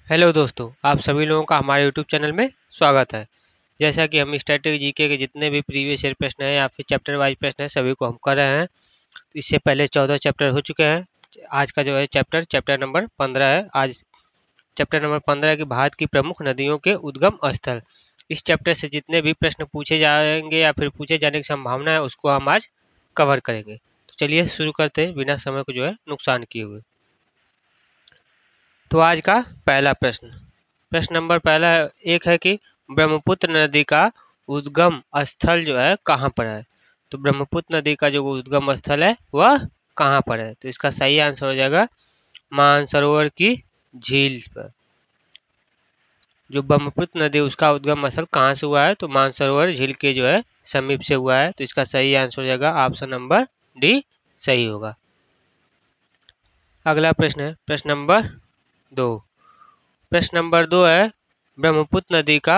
Hello दोस्तों, आप सभी लोगों का हमारे यूट्यूब चैनल में स्वागत है। जैसा कि हम स्टैटिक जीके के जितने भी प्रीवियस ईयर प्रश्न हैं या फिर चैप्टर वाइज प्रश्न हैं सभी को हम कर रहे हैं। तो इससे पहले 14 चैप्टर हो चुके हैं। आज का जो है चैप्टर नंबर 15 है। आज चैप्टर नंबर 15 की भारत की प्रमुख नदियों के उद्गम स्थल। इस चैप्टर से जितने भी प्रश्न पूछे जाएंगे या फिर पूछे जाने की संभावना है उसको हम आज कवर करेंगे। तो चलिए शुरू करते हैं बिना समय को जो है नुकसान किए हुए। तो आज का पहला प्रश्न नंबर पहला एक है कि ब्रह्मपुत्र नदी का उद्गम स्थल जो है कहाँ पर है। तो ब्रह्मपुत्र नदी का जो उद्गम स्थल है वह कहाँ पर है। तो इसका सही आंसर हो जाएगा मानसरोवर की झील पर। जो ब्रह्मपुत्र नदी उसका उद्गम स्थल कहाँ से हुआ है तो मानसरोवर झील के जो है समीप से हुआ है। तो इसका सही आंसर हो जाएगा ऑप्शन नंबर डी सही होगा। अगला प्रश्न है प्रश्न नंबर 2। प्रश्न नंबर 2 है ब्रह्मपुत्र नदी का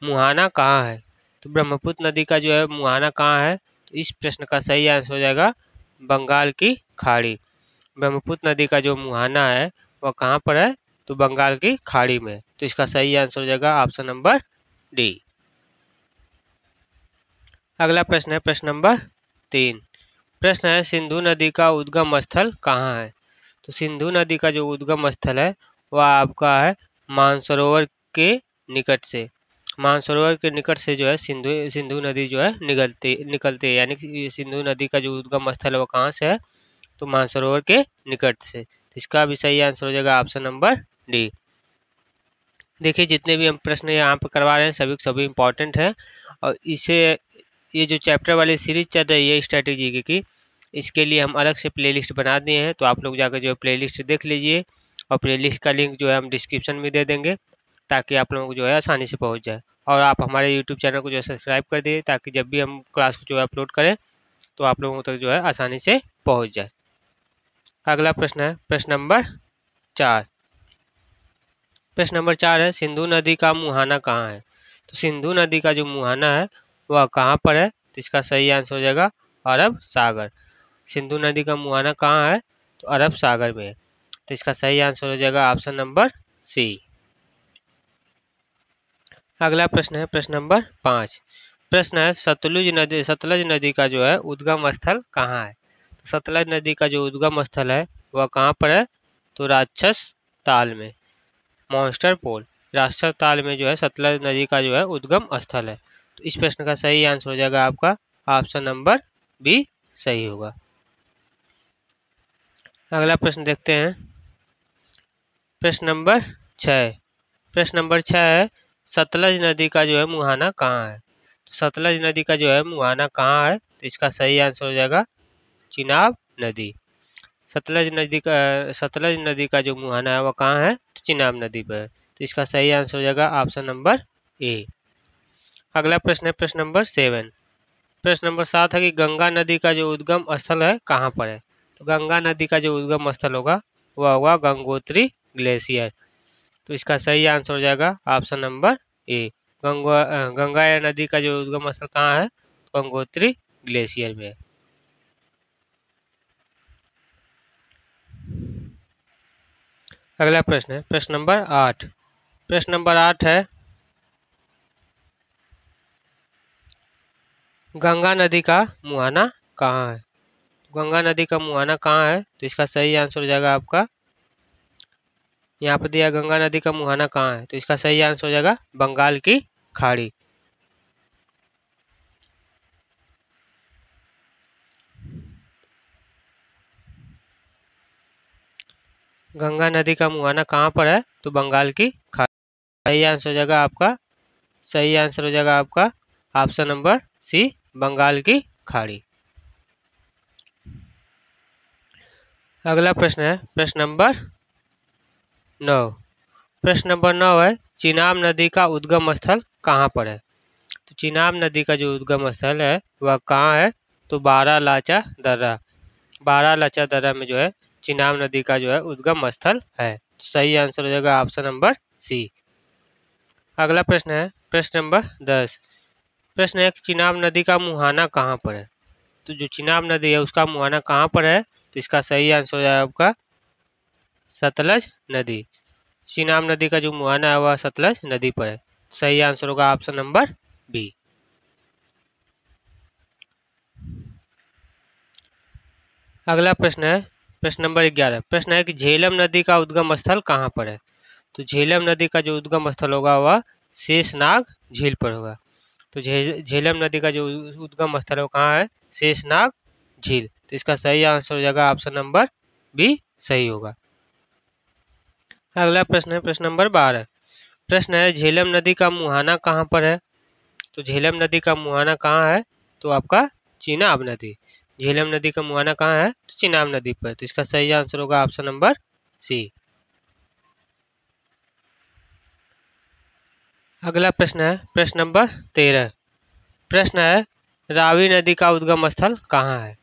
मुहाना कहाँ है। तो ब्रह्मपुत्र नदी का जो है मुहाना कहाँ है। तो इस प्रश्न का सही आंसर हो जाएगा बंगाल की खाड़ी। ब्रह्मपुत्र नदी का जो मुहाना है वह कहाँ पर है तो बंगाल की खाड़ी में। तो इसका सही आंसर हो जाएगा ऑप्शन नंबर डी। अगला प्रश्न है प्रश्न नंबर 3। प्रश्न है सिंधु नदी का उद्गम स्थल कहाँ है। तो सिंधु नदी का जो उद्गम स्थल है वह आपका है मानसरोवर के निकट से। मानसरोवर के निकट से जो है सिंधु नदी जो है निकलती है, यानी कि सिंधु नदी का जो उद्गम स्थल है वो कहाँ से है तो मानसरोवर के निकट से। तो इसका भी सही आंसर हो जाएगा ऑप्शन नंबर डी। देखिए जितने भी हम प्रश्न यहाँ पर करवा रहे हैं सभी इंपॉर्टेंट है। और इसे ये जो चैप्टर वाली सीरीज चल रही है स्ट्रेटेजी की, इसके लिए हम अलग से प्लेलिस्ट बना दिए हैं। तो आप लोग जाकर जो है प्लेलिस्ट देख लीजिए और प्लेलिस्ट का लिंक जो है हम डिस्क्रिप्शन में दे देंगे ताकि आप लोगों को जो है आसानी से पहुंच जाए। और आप हमारे यूट्यूब चैनल को जो है सब्सक्राइब कर दिए ताकि जब भी हम क्लास को जो है अपलोड करें तो आप लोगों तक जो है आसानी से पहुंच जाए। अगला प्रश्न है प्रश्न नंबर 4। प्रश्न नंबर 4 है सिंधु नदी का मुहाना कहाँ है। तो सिंधु नदी का जो मुहाना है वह कहाँ पर है तो इसका सही आंसर हो जाएगा अरब सागर। सिंधु नदी का मुहाना कहाँ है तो अरब सागर में है। तो इसका सही आंसर हो जाएगा ऑप्शन नंबर सी। अगला प्रश्न है प्रश्न नंबर 5। प्रश्न है सतलज नदी का जो है उद्गम स्थल कहाँ है। तो सतलज नदी का जो उद्गम स्थल है वह कहाँ पर है तो राक्षस ताल में। मॉन्स्टर पोल राक्षस ताल में जो है सतलज नदी का जो है उद्गम स्थल है। तो इस प्रश्न का सही आंसर हो जाएगा आपका ऑप्शन नंबर बी सही होगा। अगला प्रश्न देखते हैं प्रश्न नंबर 6। प्रश्न नंबर 6 है सतलज नदी का जो है मुहाना कहाँ है। तो सतलज नदी का जो है मुहाना कहाँ है तो इसका सही आंसर हो जाएगा चिनाब नदी। सतलज नदी का जो मुहाना है वह कहाँ है तो चिनाब नदी पर है। तो इसका सही आंसर हो जाएगा ऑप्शन नंबर ए। अगला प्रश्न है प्रश्न नंबर 7। प्रश्न नंबर 7 है कि गंगा नदी का जो उद्गम स्थल है कहाँ पर है। तो गंगा नदी का जो उद्गम स्थल होगा वह होगा गंगोत्री ग्लेशियर। तो इसका सही आंसर हो जाएगा ऑप्शन नंबर ए। गंगा नदी का जो उद्गम स्थल कहाँ है गंगोत्री ग्लेशियर में। अगला प्रश्न है प्रश्न नंबर 8। प्रश्न नंबर 8 है गंगा नदी का मुहाना कहाँ है। गंगा नदी का मुहाना कहाँ है तो इसका सही आंसर हो जाएगा आपका यहाँ पर दिया गंगा नदी का मुहाना कहाँ है तो इसका सही आंसर हो जाएगा बंगाल की खाड़ी। गंगा नदी का मुहाना कहाँ पर है तो बंगाल की खाड़ी। सही आंसर हो जाएगा आपका सही आंसर हो जाएगा आपका ऑप्शन नंबर सी बंगाल की खाड़ी। अगला प्रश्न है प्रश्न नंबर 9। प्रश्न नंबर 9 है चिनाब नदी का उद्गम स्थल कहाँ पर है। तो चिनाब नदी का जो उद्गम स्थल है वह कहाँ है तो बारालाचा दर्रा। बारालाचा दर्रा में जो है चिनाब नदी का जो है उद्गम स्थल है। तो सही आंसर हो जाएगा ऑप्शन नंबर सी। अगला प्रश्न है प्रश्न नंबर 10। प्रश्न है चिनाब नदी का मुहाना कहाँ पर है। तो जो चिनाब नदी है उसका मुहाना कहाँ पर है तो इसका सही आंसर हो जाएगा आपका सतलज नदी। चिनाब नदी का जो मुहाना है वह सतलज नदी पर है। सही आंसर होगा ऑप्शन नंबर बी। अगला प्रश्न है प्रश्न नंबर 11। प्रश्न है कि झेलम नदी का उद्गम स्थल कहाँ पर है। तो झेलम नदी का जो उद्गम स्थल होगा वह शेषनाग झील पर होगा। तो झेलम नदी का जो उद्गम स्थल है वो कहाँ है, शेषनाग झील। तो इसका सही आंसर हो जाएगा ऑप्शन नंबर बी सही होगा। अगला प्रश्न है प्रश्न नंबर 12। प्रश्न है झेलम नदी का मुहाना कहाँ पर है। तो झेलम नदी का मुहाना कहाँ है, तो आपका चिनाब नदी। झेलम नदी का मुहाना कहाँ है, तो चिनाब नदी पर। तो इसका सही आंसर होगा ऑप्शन नंबर सी। अगला प्रश्न है प्रश्न नंबर 13। प्रश्न है रावी नदी का उद्गम स्थल कहाँ है।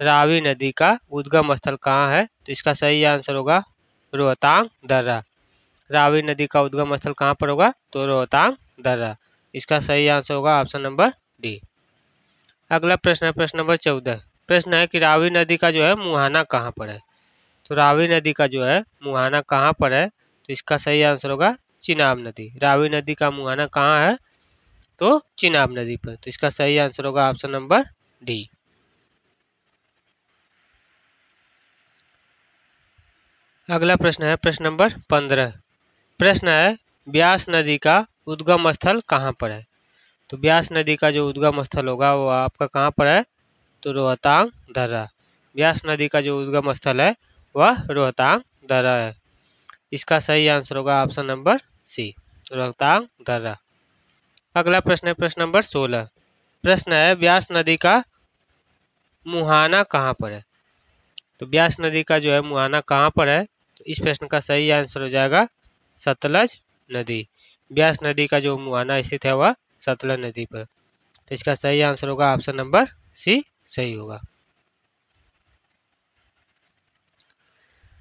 रावी नदी का उद्गम स्थल कहाँ है, तो इसका सही आंसर होगा रोहतांग दर्रा। रावी नदी का उद्गम स्थल कहाँ पर होगा, तो रोहतांग दर्रा। इसका सही आंसर होगा ऑप्शन नंबर डी। अगला प्रश्न है प्रश्न नंबर 14। प्रश्न है कि रावी नदी का जो है मुहाना कहाँ पर है। तो रावी नदी का जो है मुहाना कहाँ पर है, तो इसका सही आंसर होगा चिनाब नदी। रावी नदी का मुहाना कहाँ है, तो चिनाब नदी पर। तो इसका सही आंसर होगा ऑप्शन नंबर डी। अगला प्रश्न है प्रश्न नंबर 15। प्रश्न है ब्यास नदी का उद्गम स्थल कहाँ पर है। तो ब्यास नदी का जो उद्गम स्थल होगा वो आपका कहाँ पर है, तो रोहतांग दर्रा। ब्यास नदी का जो उद्गम स्थल है वह रोहतांग दर्रा है। इसका सही आंसर होगा ऑप्शन नंबर सी, रोहतांग दर्रा। अगला प्रश्न है प्रश्न नंबर 16। प्रश्न है ब्यास नदी का मुहाना कहाँ पर है। तो ब्यास नदी का जो है मुहाना कहाँ पर है, तो इस प्रश्न का सही आंसर हो जाएगा सतलज नदी। ब्यास नदी का जो मुहाना स्थित है वह सतलज नदी पर। तो इसका सही आंसर होगा ऑप्शन नंबर सी सही होगा।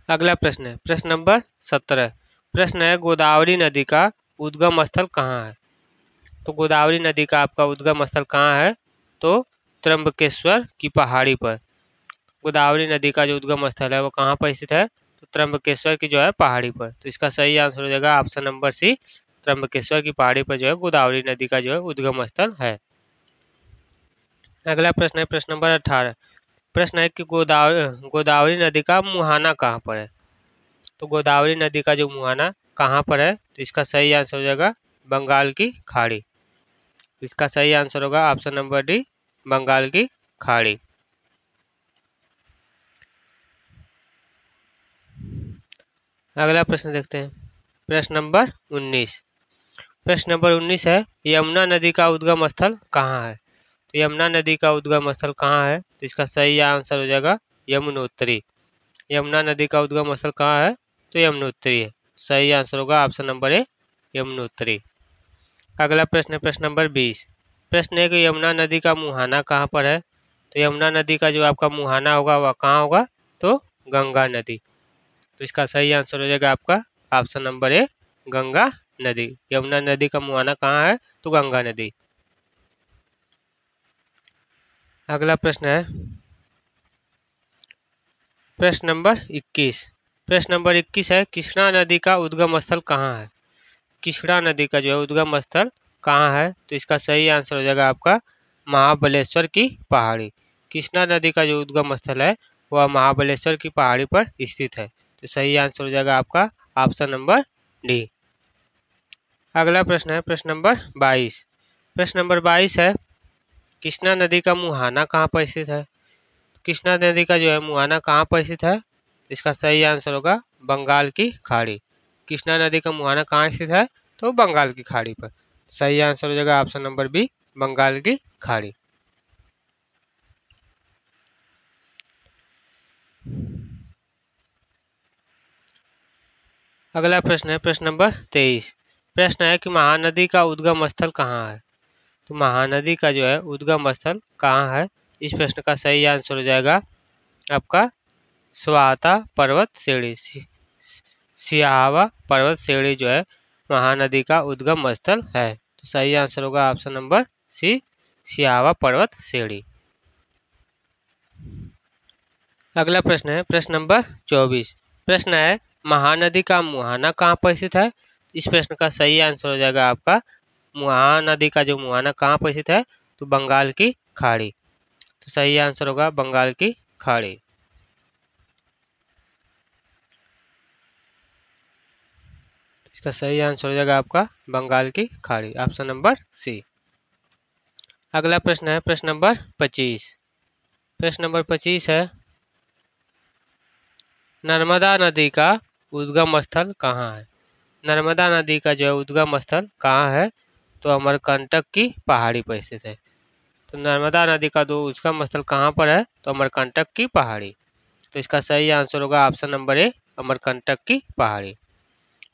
अगला प्रश्न है प्रश्न नंबर 17। प्रश्न है गोदावरी नदी का उद्गम स्थल कहाँ है। तो गोदावरी नदी का आपका उद्गम स्थल कहाँ है, तो त्र्यंबकेश्वर की पहाड़ी पर। गोदावरी नदी का जो उद्गम स्थल है वो कहाँ पर स्थित है, तो त्र्यंबकेश्वर की जो है पहाड़ी पर। तो इसका सही आंसर हो जाएगा ऑप्शन नंबर सी, त्र्यंबकेश्वर की पहाड़ी पर जो है गोदावरी नदी का जो है उद्गम स्थल है। अगला प्रश्न है प्रश्न नंबर 18। प्रश्न है कि गोदावरी नदी का मुहाना कहाँ पर है। तो गोदावरी नदी का जो मुहाना कहाँ पर है, तो इसका सही आंसर हो जाएगा बंगाल की खाड़ी। इसका सही आंसर होगा ऑप्शन नंबर डी, बंगाल की खाड़ी। अगला प्रश्न देखते हैं प्रश्न नंबर 19। प्रश्न नंबर 19 है यमुना नदी का उद्गम स्थल कहाँ है। तो यमुना नदी का उद्गम स्थल कहाँ है, तो इसका सही आंसर हो जाएगा यमुनोत्री। यमुना नदी का उद्गम स्थल कहाँ है, तो यमुनोत्री है। सही आंसर होगा ऑप्शन नंबर ए, यमुनोत्री। अगला प्रश्न है प्रश्न नंबर 20। प्रश्न है कि यमुना नदी का मुहाना कहाँ पर है। तो यमुना नदी का जो आपका मुहाना होगा वह कहाँ होगा, तो गंगा नदी। तो इसका सही आंसर हो जाएगा आपका ऑप्शन नंबर ए, गंगा नदी। यमुना नदी का मुहाना कहाँ है, तो गंगा नदी। अगला प्रश्न है प्रश्न नंबर 21। प्रश्न नंबर 21 है कृष्णा नदी का उद्गम स्थल कहाँ है। कृष्णा नदी का जो है उद्गम स्थल कहाँ है, तो इसका सही आंसर हो जाएगा आपका महाबलेश्वर की पहाड़ी। कृष्णा नदी का जो उद्गम स्थल है वह महाबलेश्वर की पहाड़ी पर स्थित है। तो सही आंसर हो जाएगा आपका ऑप्शन नंबर डी। अगला प्रश्न है प्रश्न नंबर 22। प्रश्न नंबर 22 है कृष्णा नदी का मुहाना कहाँ पर स्थित है। कृष्णा नदी का जो है मुहाना कहाँ पर स्थित है, इसका सही आंसर होगा बंगाल की खाड़ी। कृष्णा नदी का मुहाना कहाँ स्थित है, तो बंगाल की खाड़ी पर। सही आंसर हो जाएगा ऑप्शन नंबर बी, बंगाल की खाड़ी। अगला प्रश्न है प्रश्न नंबर 23। प्रश्न है कि महानदी का उद्गम स्थल कहाँ है। तो महानदी का जो है उद्गम स्थल कहाँ है, इस प्रश्न का सही आंसर हो जाएगा आपका स्वाता पर्वत श्रेणी। सियावा पर्वत श्रेणी जो है महानदी का उद्गम स्थल है। तो सही आंसर होगा ऑप्शन नंबर सी, सियावा पर्वत श्रेणी। अगला प्रश्न है प्रश्न नंबर 24। प्रश्न है महानदी का मुहाना कहाँ पर स्थित है? इस प्रश्न का सही आंसर हो जाएगा आपका महानदी का जो मुहाना कहाँ पर स्थित है? तो बंगाल की खाड़ी। तो सही आंसर होगा बंगाल की खाड़ी। इसका सही आंसर हो जाएगा आपका बंगाल की खाड़ी, ऑप्शन नंबर सी। अगला प्रश्न है प्रश्न नंबर 25। प्रश्न नंबर 25 है, नर्मदा नदी का उद्गम स्थल कहाँ है? नर्मदा नदी का जो है उद्गम स्थल कहाँ है? तो अमरकंटक की पहाड़ी पर स्थित है। तो नर्मदा नदी का जो उद्गम स्थल कहाँ पर है? तो अमरकंटक की पहाड़ी। तो इसका सही आंसर होगा ऑप्शन नंबर ए, अमरकंटक की पहाड़ी।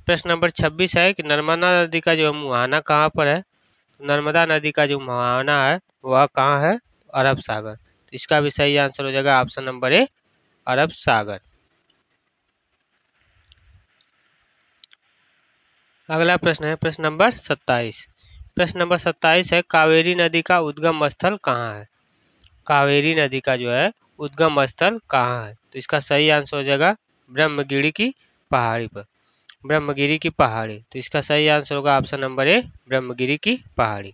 प्रश्न नंबर 26 है कि नर्मदा नदी का जो मुहाना कहाँ पर है? तो नर्मदा नदी का जो मुहाना है वह कहाँ है? अरब सागर। तो इसका भी सही आंसर हो जाएगा ऑप्शन नंबर ए, अरब सागर। अगला प्रश्न है प्रश्न नंबर 27। प्रश्न नंबर 27 है, कावेरी नदी का उद्गम स्थल कहाँ है? कावेरी नदी का जो है उद्गम स्थल कहाँ है? तो इसका सही आंसर हो जाएगा ब्रह्मगिरी की पहाड़ी पर, ब्रह्मगिरी की पहाड़ी। तो इसका सही आंसर होगा ऑप्शन नंबर ए, ब्रह्मगिरी की पहाड़ी।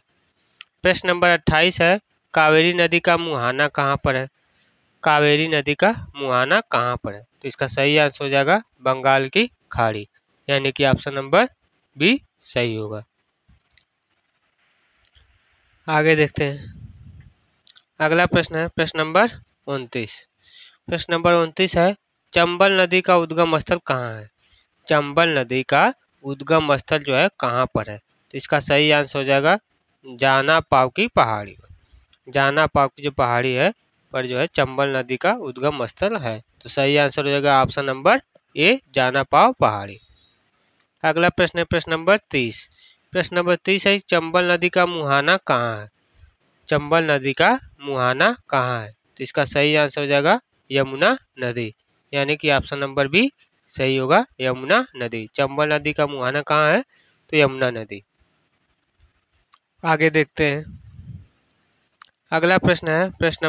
प्रश्न नंबर 28 है, कावेरी नदी का मुहाना कहाँ पर है? कावेरी नदी का मुहाना कहाँ पर है? तो इसका सही आंसर हो जाएगा बंगाल की खाड़ी, यानी कि ऑप्शन नंबर बी सही होगा। आगे देखते हैं। अगला प्रश्न है प्रश्न नंबर 29। प्रश्न नंबर 29 है, चंबल नदी का उद्गम स्थल कहाँ है? चंबल नदी का उद्गम स्थल जो है कहाँ पर है? तो इसका सही आंसर हो जाएगा जाना पाव की पहाड़ी। जाना पाव की जो पहाड़ी है पर जो है चंबल नदी का उद्गम स्थल है। तो सही आंसर हो जाएगा ऑप्शन नंबर ए, जाना पाव पहाड़ी। अगला प्रश्न है प्रश्न नंबर 30। प्रश्न नंबर 30 है, चंबल नदी का मुहाना कहाँ है? चंबल नदी का मुहाना कहाँ है? तो इसका सही आंसर हो जाएगा यमुना नदी, यानी कि ऑप्शन नंबर बी सही होगा, यमुना नदी। चंबल नदी का मुहाना कहाँ है? तो यमुना नदी। आगे देखते हैं। अगला प्रश्न है प्रश्न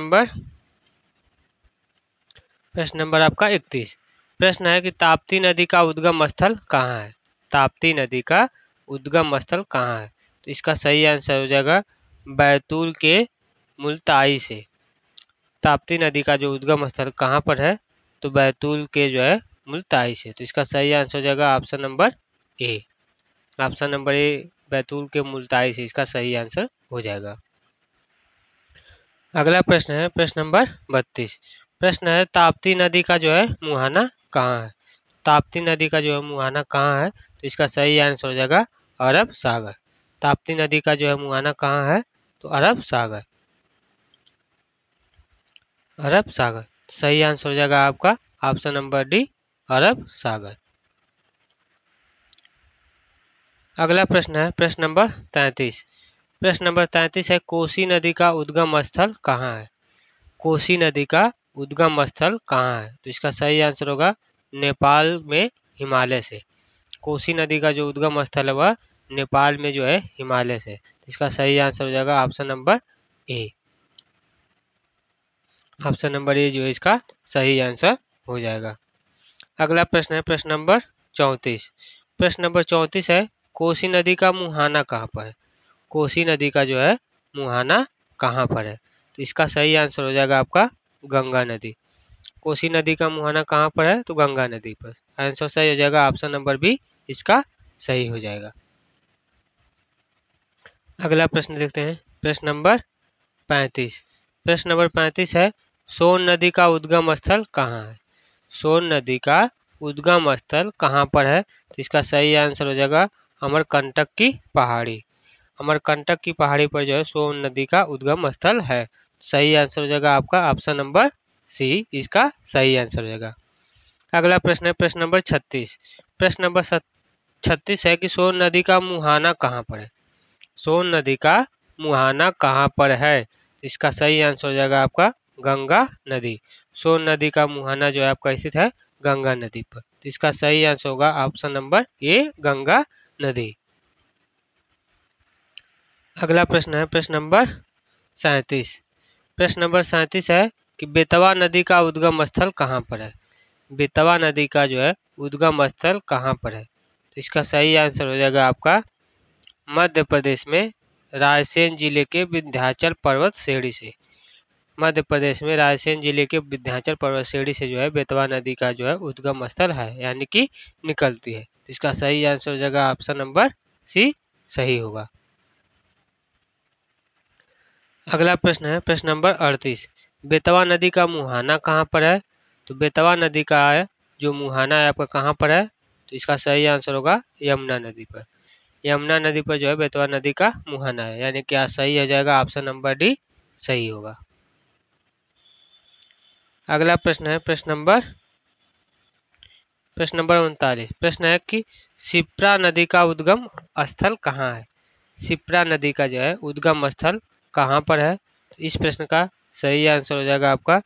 नंबर आपका 31। प्रश्न है कि ताप्ती नदी का उद्गम स्थल कहाँ है? ताप्ती नदी का उद्गम स्थल कहाँ है? तो इसका सही आंसर हो जाएगा बैतूल के मुल्ताई से। ताप्ती नदी का जो उद्गम स्थल कहाँ पर है? तो बैतूल के जो है मुल्ताई से। तो इसका सही आंसर हो जाएगा option number A, option number A, Betul के मुल्ताई से इसका सही आंसर हो जाएगा। अगला प्रश्न है प्रश्न नंबर 32। प्रश्न है, ताप्ती नदी का जो है मुहाना कहाँ है? ताप्ती नदी का जो है मुहाना कहाँ है? तो इसका सही आंसर हो जाएगा अरब सागर। ताप्ती नदी का जो है मुहाना कहाँ है? तो अरब सागर, अरब सागर। सही आंसर हो जाएगा आपका ऑप्शन नंबर डी, अरब सागर। अगला प्रश्न है प्रश्न नंबर 33। प्रश्न नंबर 33 है, कोसी नदी का उद्गम स्थल कहाँ है? कोसी नदी का उद्गम स्थल कहाँ है? तो इसका सही आंसर होगा नेपाल में हिमालय से। कोसी नदी का जो उद्गम स्थल है वह नेपाल में जो है हिमालय से। इसका सही आंसर हो जाएगा option number A, option number A जो है इसका सही आंसर हो जाएगा। अगला प्रश्न है प्रश्न नंबर 34। प्रश्न नंबर 34 है, कोसी नदी का मुहाना कहाँ पर है? कोसी नदी का जो है मुहाना कहाँ पर है? तो इसका सही आंसर हो जाएगा आपका गंगा नदी। कोसी नदी का मुहाना कहाँ पर है? तो गंगा नदी पर। आंसर सही हो जाएगा ऑप्शन नंबर बी, इसका सही हो जाएगा। अगला प्रश्न देखते हैं प्रश्न नंबर 35। प्रश्न नंबर 35 है, सोन नदी का उद्गम स्थल कहाँ है? सोन नदी का उद्गम स्थल कहाँ पर है? तो इसका सही आंसर हो जाएगा अमरकंटक की पहाड़ी। अमरकंटक की पहाड़ी पर जो है सोन नदी का उद्गम स्थल है। सही आंसर हो जाएगा आपका ऑप्शन नंबर सी, इसका सही आंसर हो जाएगा। अगला प्रश्न है प्रश्न नंबर 36। प्रश्न नंबर 36 है कि सोन नदी का मुहाना कहाँ पर है? सोन नदी का मुहाना कहाँ पर है? तो इसका सही आंसर हो जाएगा आपका गंगा नदी। सोन नदी का मुहाना जो है आपका स्थित है गंगा नदी पर। तो इसका सही आंसर होगा ऑप्शन नंबर ए, गंगा नदी। अगला प्रश्न है प्रश्न नंबर 37। प्रश्न नंबर 37 है कि बेतवा नदी का उद्गम स्थल कहाँ पर है? बेतवा नदी का जो है उद्गम स्थल कहाँ पर है? तो इसका सही आंसर हो जाएगा आपका मध्य प्रदेश में रायसेन जिले के विंध्याचल पर्वत श्रेणी से। मध्य प्रदेश में रायसेन जिले के विंध्याचल पर्वत श्रेणी से जो है बेतवा नदी का जो है उद्गम स्थल है, यानी कि निकलती है। तो इसका सही आंसर हो जाएगा ऑप्शन नंबर सी सही होगा। अगला प्रश्न है प्रश्न नंबर 38। बेतवा नदी का मुहाना कहाँ पर है? तो बेतवा नदी का है जो मुहाना है आपका कहाँ पर है? तो इसका सही आंसर होगा यमुना नदी पर। यमुना नदी पर जो है बेतवा नदी का मुहाना है, यानी क्या सही हो जाएगा ऑप्शन नंबर डी सही होगा। अगला प्रश्न है प्रश्न नंबर 39। प्रश्न है कि शिप्रा नदी का उद्गम स्थल कहाँ है? शिप्रा नदी का जो है उद्गम स्थल कहाँ पर है? तो इस प्रश्न का सही आंसर हो जाएगा आपका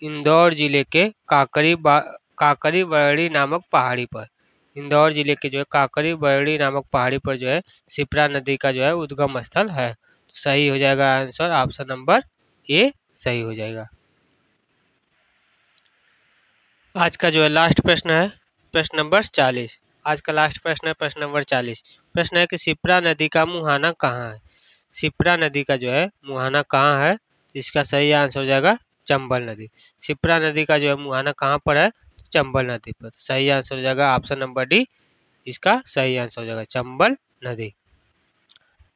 इंदौर जिले के काकरी बरड़ी नामक पहाड़ी पर। इंदौर जिले के जो है काकरी बरड़ी नामक पहाड़ी पर जो है शिप्रा नदी का जो है उद्गम स्थल है। तो सही हो जाएगा आंसर ऑप्शन नंबर ए सही हो जाएगा। आज का जो है लास्ट प्रश्न है प्रश्न नंबर 40। आज का लास्ट प्रश्न है प्रश्न नंबर 40। प्रश्न है कि शिप्रा नदी का मुहाना कहाँ है? शिप्रा नदी का जो है मुहाना कहाँ है? इसका सही आंसर हो जाएगा चंबल नदी। शिप्रा नदी का जो है मुहाना कहाँ पर है? चंबल नदी पर। सही आंसर हो जाएगा ऑप्शन नंबर डी, इसका सही आंसर हो जाएगा चंबल नदी।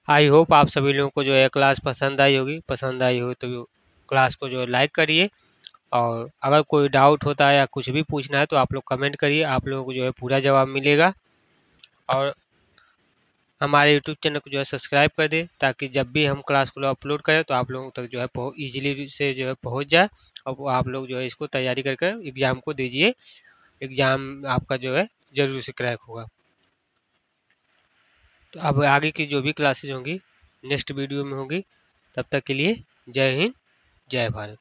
आई होप आप सभी लोगों को जो है क्लास पसंद आई होगी। पसंद आई हो तो क्लास को जो है लाइक करिए, और अगर कोई डाउट होता है या कुछ भी पूछना है तो आप लोग कमेंट करिए, आप लोगों को जो है पूरा जवाब मिलेगा। और हमारे यूट्यूब चैनल को जो है सब्सक्राइब कर दें, ताकि जब भी हम क्लास को अपलोड करें तो आप लोगों तक जो है ईजिली से जो है पहुंच जाए, और वो आप लोग जो है इसको तैयारी करके एग्ज़ाम को दीजिए। एग्ज़ाम आपका जो है ज़रूर से क्रैक होगा। तो अब आगे की जो भी क्लासेज होंगी नेक्स्ट वीडियो में होगी। तब तक के लिए जय हिंद जय भारत।